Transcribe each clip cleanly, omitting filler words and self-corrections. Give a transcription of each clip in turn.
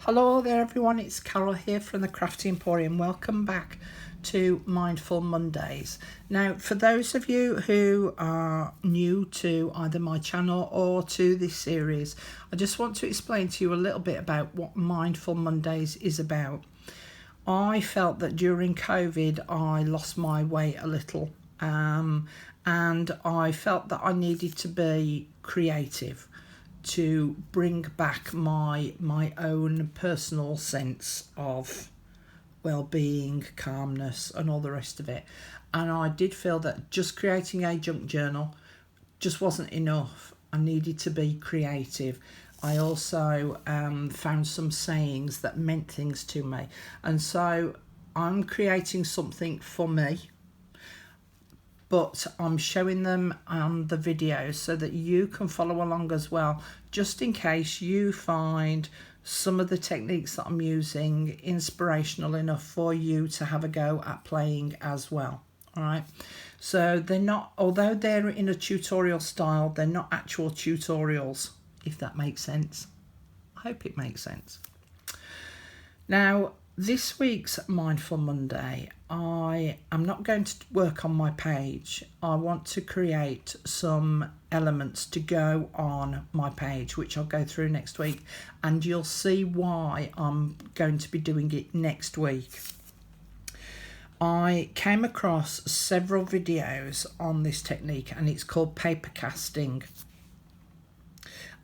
Hello there everyone, it's Carol here from the Crafty Emporium. Welcome back to Mindful Mondays. Now, for those of you who are new to either my channel or to this series, I just want to explain to you a little bit about what Mindful Mondays is about. I felt that during COVID I lost my weight a little, and I felt that I needed to be creative to bring back my own personal sense of well-being, calmness and all the rest of it. And I did feel that just creating a junk journal just wasn't enough. I needed to be creative. I also found some sayings that meant things to me, and so I'm creating something for me, but I'm showing them on the videos so that you can follow along as well, just in case you find some of the techniques that I'm using inspirational enough for you to have a go at playing as well. All right, so they're not, although they're in a tutorial style, they're not actual tutorials, if that makes sense. I hope it makes sense. Now, this week's Mindful Monday, I am not going to work on my page. I want to create some elements to go on my page, which I'll go through next week, and you'll see why I'm going to be doing it next week. I came across several videos on this technique, and it's called paper casting.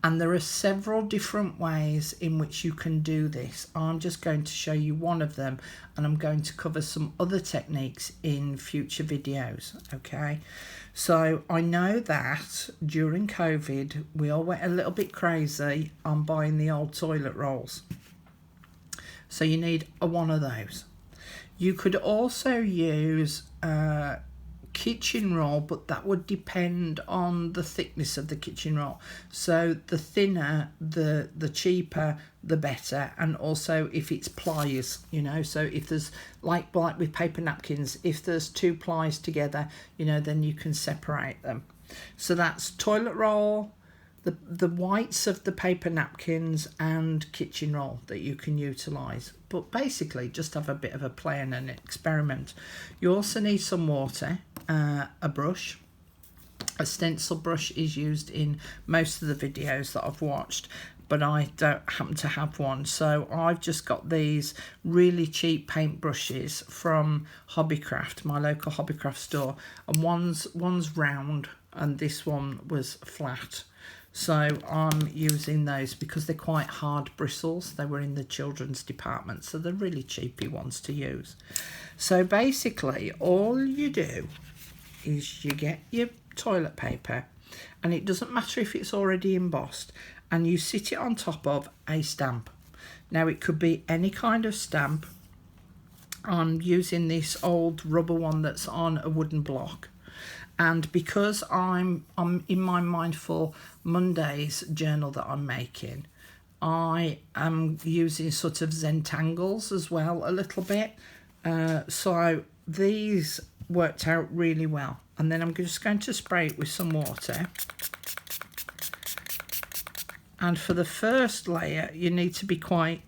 And there are several different ways in which you can do this. I'm just going to show you one of them, and I'm going to cover some other techniques in future videos, okay? So I know that during COVID, we all went a little bit crazy on buying the old toilet rolls. So you need one of those. You could also use kitchen roll, but that would depend on the thickness of the kitchen roll. So the thinner, the cheaper, the better. And also if it's pliers, you know, so if there's like with paper napkins, if there's two plies together, you know, then you can separate them. So that's toilet roll, the whites of the paper napkins, and kitchen roll that you can utilize. But basically just have a bit of a play and an experiment. You also need some water, a brush. A stencil brush is used in most of the videos that I've watched, but I don't happen to have one, so I've just got these really cheap paint brushes from Hobbycraft, my local Hobbycraft store, and one's round and this one was flat. So I'm using those because they're quite hard bristles. They were in the children's department, so they're really cheapy ones to use. So basically all you do is you get your toilet paper, and it doesn't matter if it's already embossed, and you sit it on top of a stamp. Now it could be any kind of stamp. I'm using this old rubber one that's on a wooden block. And because I'm in my Mindful Mondays journal that I'm making, I am using sort of Zentangles as well a little bit. So these worked out really well. And then I'm just going to spray it with some water. And for the first layer, you need to be quite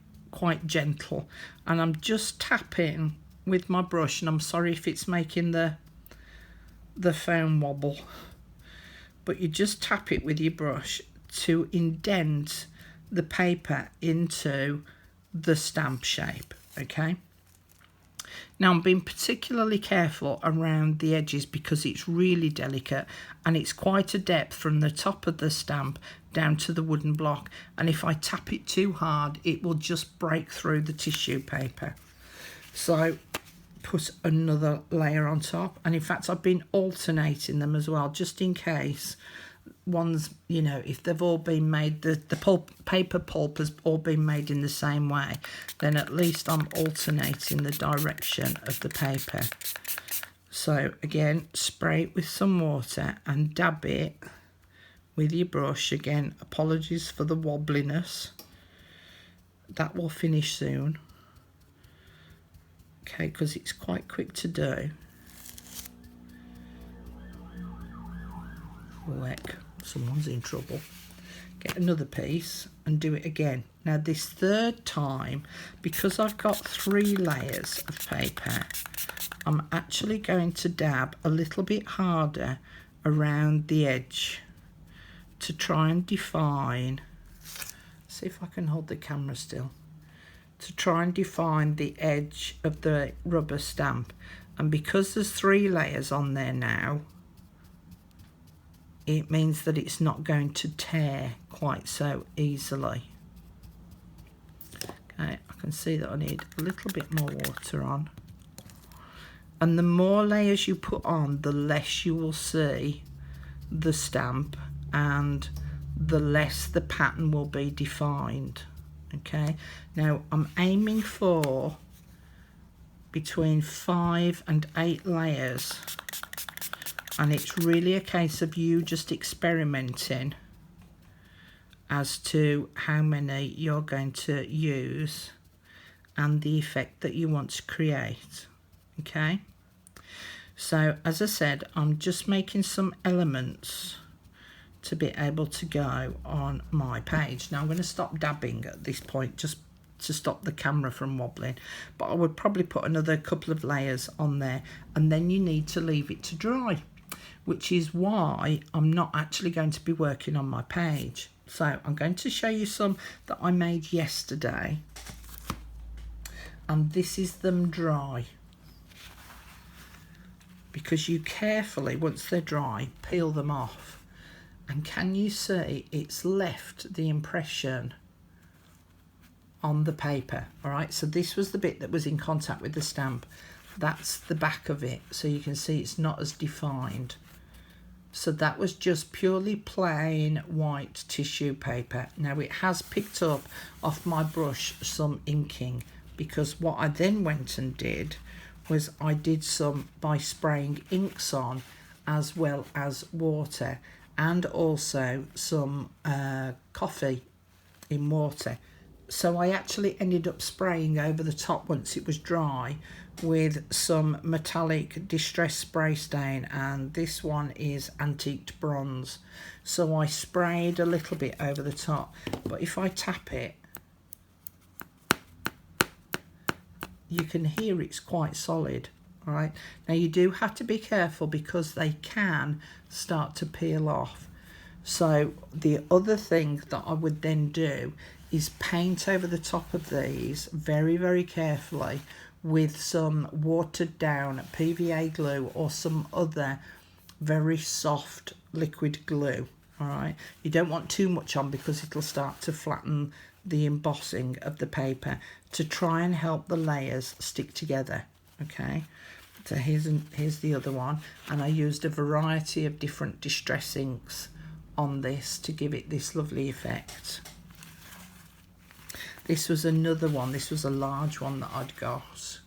gentle. And I'm just tapping with my brush, and I'm sorry if it's making the foam wobble, but you just tap it with your brush to indent the paper into the stamp shape, okay? Now I'm being particularly careful around the edges because it's really delicate, and it's quite a depth from the top of the stamp down to the wooden block, and if I tap it too hard it will just break through the tissue paper. So put another layer on top, and in fact I've been alternating them as well, just in case one's, you know, if they've all been made, the paper pulp has all been made in the same way, then at least I'm alternating the direction of the paper. So again, spray it with some water and dab it with your brush. Again, apologies for the wobbliness. That will finish soon. Okay, because it's quite quick to do. Heck, someone's in trouble. Get another piece and do it again. Now this third time, because I've got 3 layers of paper, I'm actually going to dab a little bit harder around the edge to try and define, see if I can hold the camera still, to try and define the edge of the rubber stamp. And because there's 3 layers on there now, it means that it's not going to tear quite so easily. Okay, I can see that I need a little bit more water on. And the more layers you put on, the less you will see the stamp and the less the pattern will be defined. Okay, now I'm aiming for between 5 and 8 layers, and it's really a case of you just experimenting as to how many you're going to use and the effect that you want to create. Okay, so as I said, I'm just making some elements to be able to go on my page. Now I'm going to stop dabbing at this point just to stop the camera from wobbling, but I would probably put another couple of layers on there, and then you need to leave it to dry, which is why I'm not actually going to be working on my page. So I'm going to show you some that I made yesterday, and this is them dry, because you carefully, once they're dry, peel them off, and can you see it's left the impression on the paper. All right, so this was the bit that was in contact with the stamp, that's the back of it, so you can see it's not as defined. So that was just purely plain white tissue paper. Now it has picked up off my brush some inking, because what I then went and did was I did some by spraying inks on as well as water, and also some coffee in water. So I actually ended up spraying over the top once it was dry with some metallic distress spray stain, and this one is antiqued bronze. So I sprayed a little bit over the top, but if I tap it, you can hear it's quite solid. All right, now you do have to be careful because they can start to peel off. So the other thing that I would then do is paint over the top of these very, very carefully with some watered down PVA glue or some other very soft liquid glue. All right, you don't want too much on because it'll start to flatten the embossing of the paper, to try and help the layers stick together. Okay, so here's the other one, and I used a variety of different distress inks on this to give it this lovely effect. This was another one, this was a large one that I'd got,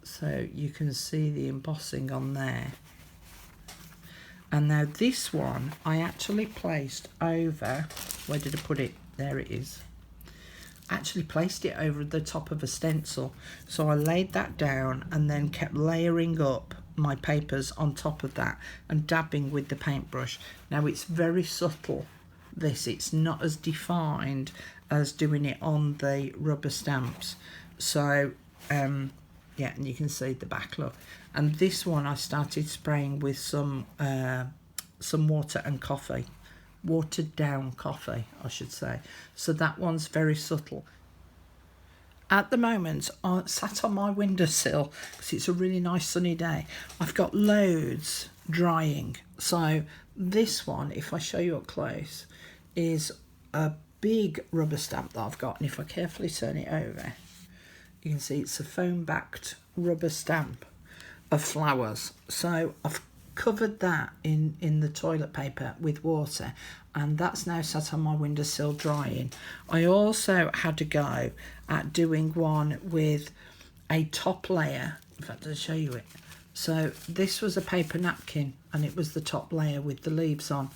so you can see the embossing on there. And now this one I actually placed over, where did I put it? There it is. Actually placed it over the top of a stencil, so I laid that down and then kept layering up my papers on top of that and dabbing with the paintbrush. Now it's very subtle, this, it's not as defined as doing it on the rubber stamps. So yeah, and you can see the back, look. And this one I started spraying with some water and coffee, watered down coffee I should say. So that one's very subtle. At the moment I'm sat on my windowsill because it's a really nice sunny day. I've got loads drying. So this one, if I show you up close, is a big rubber stamp that I've got, and if I carefully turn it over you can see it's a foam backed rubber stamp of flowers. So I've covered that in the toilet paper with water, and that's now sat on my windowsill drying. I also had to go at doing one with a top layer. In fact, I'll show you it. So this was a paper napkin and it was the top layer with the leaves on,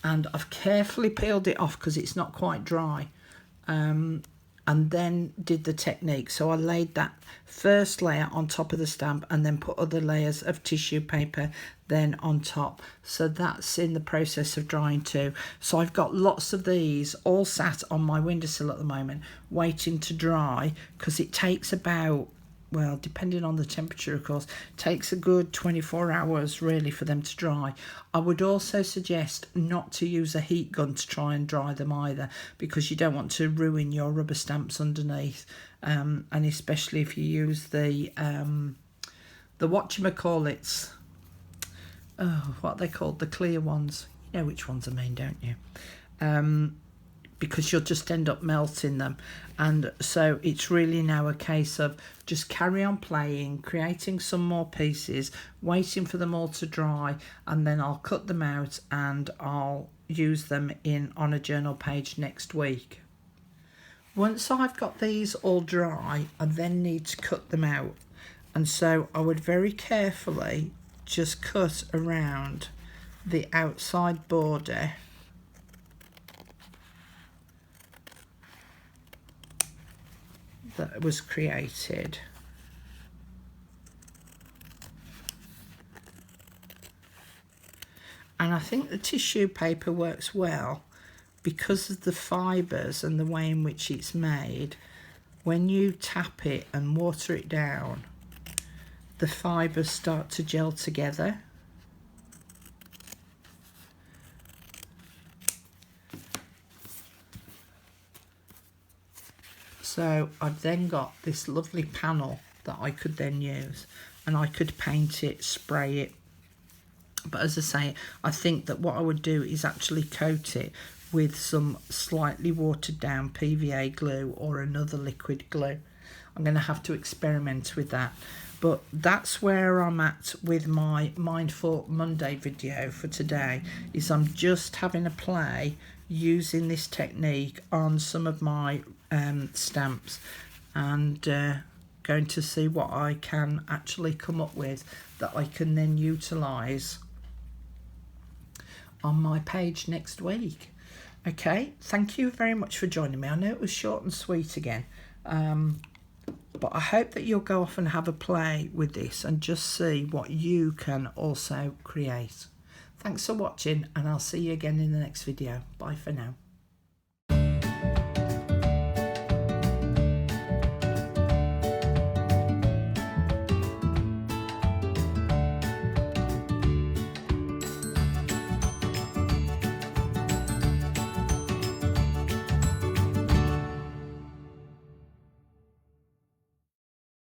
and I've carefully peeled it off because it's not quite dry, and and then did the technique. So I laid that first layer on top of the stamp and then put other layers of tissue paper then on top. So that's in the process of drying too. So I've got lots of these all sat on my windowsill at the moment waiting to dry, because it takes about, well, depending on the temperature, of course, takes a good 24 hours really for them to dry. I would also suggest not to use a heat gun to try and dry them either, because you don't want to ruin your rubber stamps underneath, and especially if you use the whatchamacallits, what are they called, the clear ones. You know which ones I mean, don't you? Because you'll just end up melting them. And so it's really now a case of just carry on playing, creating some more pieces, waiting for them all to dry, and then I'll cut them out and I'll use them on a journal page next week. Once I've got these all dry, I then need to cut them out. And so I would very carefully just cut around the outside border that was created. And I think the tissue paper works well because of the fibres and the way in which it's made. When you tap it and water it down, the fibres start to gel together. So I've then got this lovely panel that I could then use, and I could paint it, spray it. But as I say, I think that what I would do is actually coat it with some slightly watered down PVA glue or another liquid glue. I'm going to have to experiment with that. But that's where I'm at with my Mindful Monday video for today, is I'm just having a play using this technique on some of my stamps, and going to see what I can actually come up with that I can then utilise on my page next week. Okay, thank you very much for joining me. I know it was short and sweet again, but I hope that you'll go off and have a play with this and just see what you can also create. Thanks for watching, and I'll see you again in the next video. Bye for now.